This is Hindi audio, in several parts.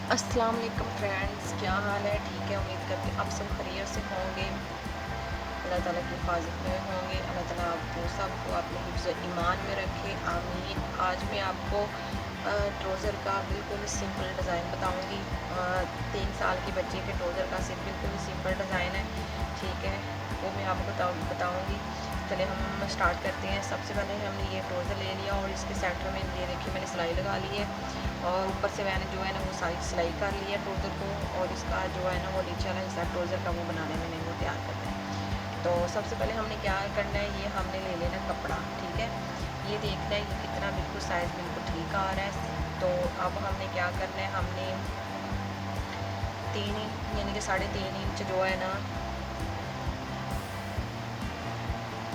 अस्सलाम वालेकुम फ्रेंड्स, क्या हाल है? ठीक है, उम्मीद करती हूँ आप सब खैरियत से होंगे, अल्लाह ताला की हिफाजत में होंगे। अल्लाह ताला आपको सबको अपने हिफ्ज़ ईमान में रखे, आमीन। आज मैं आपको ट्राउज़र का बिल्कुल सिंपल डिज़ाइन बताऊंगी। 3 साल के बच्चे के ट्राउज़र का सिर्फ बिल्कुल सिंपल डिज़ाइन है, ठीक है, वो मैं आपको बताऊंगी। चले हम स्टार्ट करते हैं। सबसे पहले हमने ये ट्राउज़र ले लिया और इसके सेंटर में ये देखिए मैंने सिलाई लगा ली है, और ऊपर से मैंने जो है ना वो सारी सिलाई कर ली है ट्राउज़र को, और इसका जो है ना वो नीचे वाला हिस्सा ट्राउज़र का वो बनाने में वो तैयार करना है। तो सबसे पहले हमने क्या करना है, ये हमने ले लेना कपड़ा, ठीक है। ये देखना है ये कितना बिल्कुल साइज़ बिल्कुल ठीक आ रहा है। तो अब हमने क्या करना है, हमने 3 इंच यानी कि 3.5 इंच जो है ना,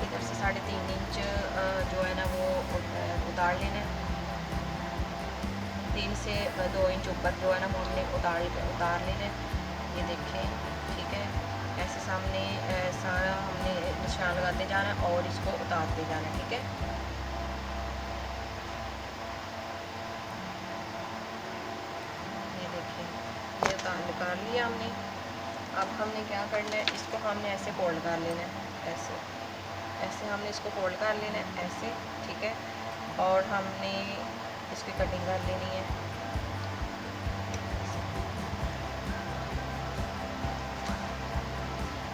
इधर से 3.5 इंच जो है ना वो उतार लेना है। 3 से 2 इंच ऊपर जो है ना वो हमने उतार लेना है। ये देखें, ठीक है। ऐसे सामने सारा हमने निशान लगाते जाना है और इसको उतारते जाना है, ठीक है। ये देखें, ये निकाल लिया हमने। अब हमने क्या करना है, इसको हमने ऐसे फोल्ड कर लेना है, ऐसे ऐसे हमने इसको फोल्ड कर लेना है, ऐसे, ठीक है। और हमने इसकी कटिंग कर लेनी है।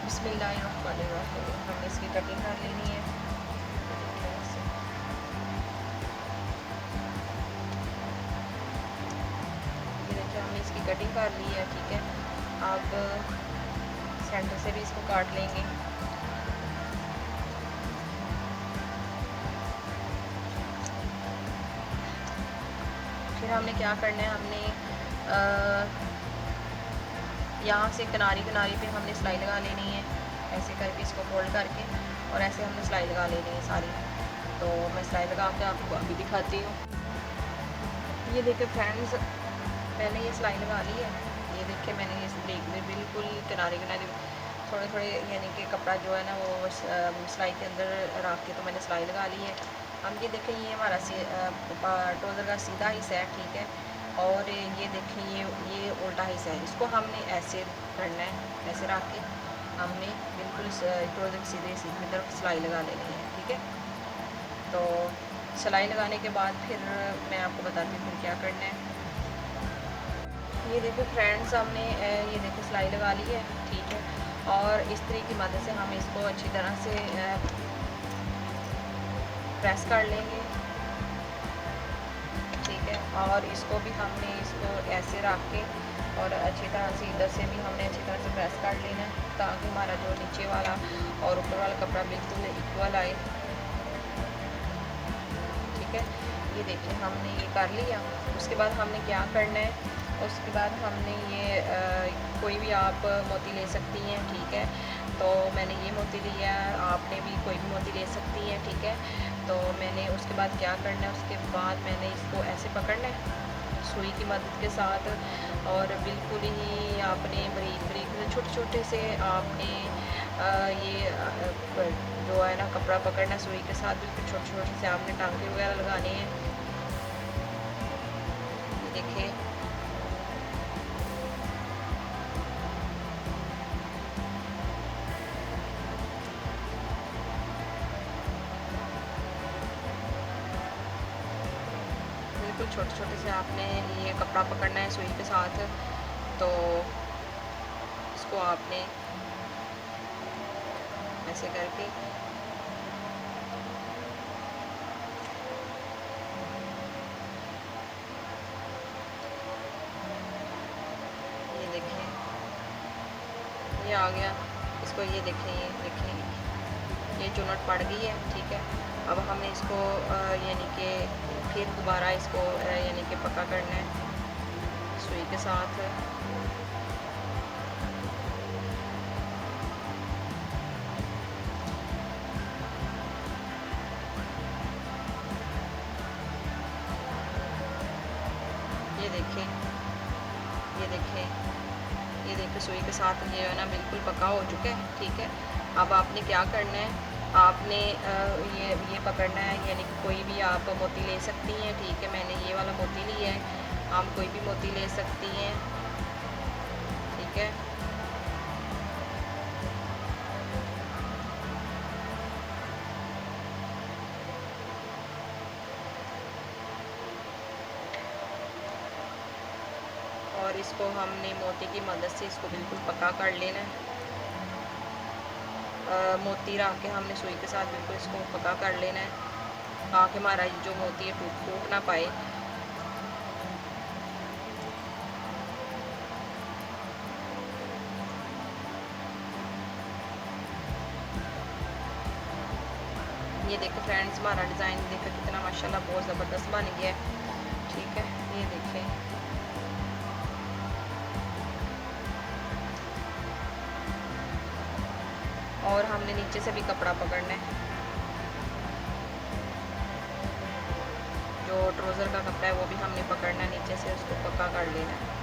बिस्मिल्लाहिर्रहमानिर्रहीम, हमने इसकी कटिंग कर लेनी है। ये देखिए हमने इसकी कटिंग कर ली है, ठीक है। अब सेंटर से भी इसको काट लेंगे। फिर हमने क्या करना है, हमने यहाँ से किनारी पे हमने सिलाई लगा लेनी है, ऐसे करके इसको फोल्ड करके, और ऐसे हमने सिलाई लगा लेनी है सारी। तो मैं सिलाई लगा के आपको अभी दिखाती हूँ। ये देखिए फ्रेंड्स, मैंने ये सिलाई लगा ली है। ये देखिए मैंने इस ब्रेक में बिल्कुल किनारे थोड़े थोड़े यानी कि कपड़ा जो है ना वो सिलाई के अंदर रख के तो मैंने सिलाई लगा ली है। हम ये देखें, ये हमारा ट्राउज़र का सीधा हिस्सा है, ठीक है। और ये देखें, ये उल्टा हिस्सा है, इसको हमने ऐसे करना है, ऐसे रख के हमने बिल्कुल ट्राउज़र की सीधी तरफ सिलाई लगा लेनी है, ठीक है। तो सिलाई लगाने के बाद फिर मैं आपको बताती हूँ फिर क्या करना है। ये देखो फ्रेंड्स, हमने ये देखो सिलाई लगा ली है, ठीक है। और इस्त्री की मदद से हम इसको अच्छी तरह से प्रेस कर लेंगे, ठीक है। और इसको भी हमने इसको ऐसे रख के और अच्छी तरह से इधर से भी हमने अच्छी तरह से प्रेस कर लेना है, ताकि हमारा जो नीचे वाला और ऊपर वाला कपड़ा बिल्कुल इक्वल आए, ठीक है। ये देखिए हमने ये कर लिया। उसके बाद हमने क्या करना है, उसके बाद हमने ये कोई भी आप मोती ले सकती हैं, ठीक है। तो मैंने ये मोती लिया है, आपने भी कोई भी मोती ले सकती हैं, ठीक है। तो मैंने उसके बाद क्या करना है, उसके बाद मैंने इसको ऐसे पकड़ना है सुई की मदद के साथ, और बिल्कुल ही आपने बारीक बारीक छोटे छोटे से आपने ये जो है ना कपड़ा पकड़ना सुई के साथ, बिल्कुल छोटे छोटे से आपने टांके वगैरह लगाने हैं। देखिए बिल्कुल छोटे छोटे से आपने ये कपड़ा पकड़ना है सुई के साथ। तो इसको आपने ऐसे करके ये देखें, ये आ गया। इसको ये देखें, ये देखें, ये चुनट पड़ गई है, ठीक है। अब हमें इसको यानी कि फिर दोबारा इसको यानी कि पक्का करना है सुई के साथ। ये देखें, ये देखें, ये देखिए सुई के साथ ये है ना बिल्कुल पक्का हो चुका है, ठीक है। अब आपने क्या करना है, आपने ये पकड़ना है, यानी कि कोई भी आप मोती ले सकती हैं, ठीक है। मैंने ये वाला मोती लिया है, आप कोई भी मोती ले सकती हैं, ठीक है। और इसको हमने मोती की मदद से इसको बिल्कुल पक्का कर लेना है। मोती रख के हमने सुई के साथ बिल्कुल इसको पक्का कर लेना है, ताकि हमारा जो मोती है फूट ना पाए। ये देखो फ्रेंड्स, हमारा डिज़ाइन देखो कितना माशाल्लाह बहुत ज़बरदस्त बन गया है, ठीक है। ये देखें, और हमने नीचे से भी कपड़ा पकड़ना है, जो ट्राउज़र का कपड़ा है वो भी हमने पकड़ना है, नीचे से उसको पक्का कर लेना है।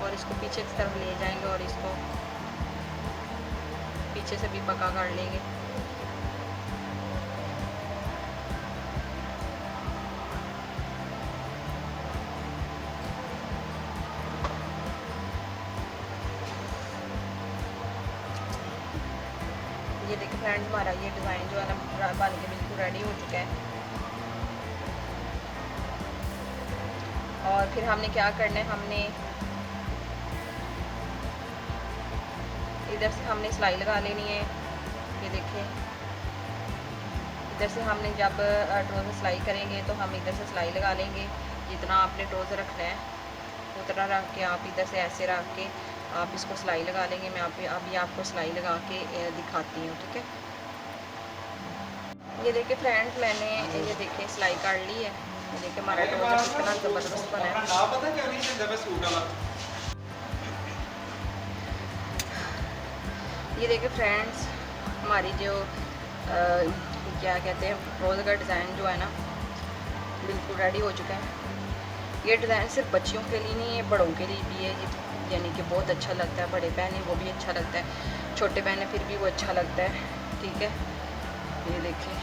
और इसको पीछे की तरफ ले जाएंगे और इसको पीछे से भी पक्का कर लेंगे। ये देखिए फ्रेंड्स, हमारा ये डिज़ाइन जो है ना बन के बिल्कुल रेडी हो चुका है। और फिर हमने क्या करना है, हमने इधर से हमने सिलाई लगा लेनी है। ये देखिए, इधर से हमने जब ट्राउज़र सिलाई करेंगे तो हम इधर से सिलाई लगा लेंगे। जितना आपने ट्राउज़र रखना है उतना रख के आप इधर से ऐसे रख के आप इसको सिलाई लगा लेंगे। मैं अभी आपको सिलाई लगा के दिखाती हूँ, ठीक है। ये देखिए फ्रेंड्स, मैंने ये देखिए सिलाई कर ली है। ये देखिए हमारा ट्राउज़र कितना ज़बरदस्त बना है। ये देखिए फ्रेंड्स, हमारी जो क्या कहते हैं ट्राउज़र का डिज़ाइन जो है ना बिल्कुल रेडी हो चुका है। ये डिज़ाइन सिर्फ बच्चियों के लिए नहीं है, बड़ों के लिए भी है। यानी कि बहुत अच्छा लगता है, बड़े पहने वो भी अच्छा लगता है, छोटे पहने फिर भी वो अच्छा लगता है, ठीक है। ये देखिए,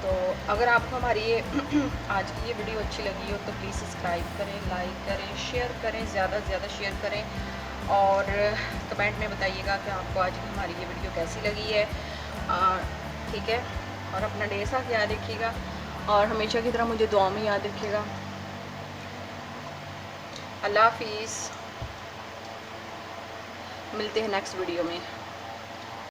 तो अगर आपको हमारी ये आज की ये वीडियो अच्छी लगी हो तो प्लीज़ सब्सक्राइब करें, लाइक करें, शेयर करें, ज़्यादा से ज़्यादा शेयर करें। और कमेंट में बताइएगा कि आपको आज की हमारी ये वीडियो कैसी लगी है, ठीक है। और अपना ढेर सारा ख्याल रखिएगा और हमेशा की तरह मुझे दुआ में याद रखिएगा। अल्लाह हाफिज़, मिलते हैं नेक्स्ट वीडियो में।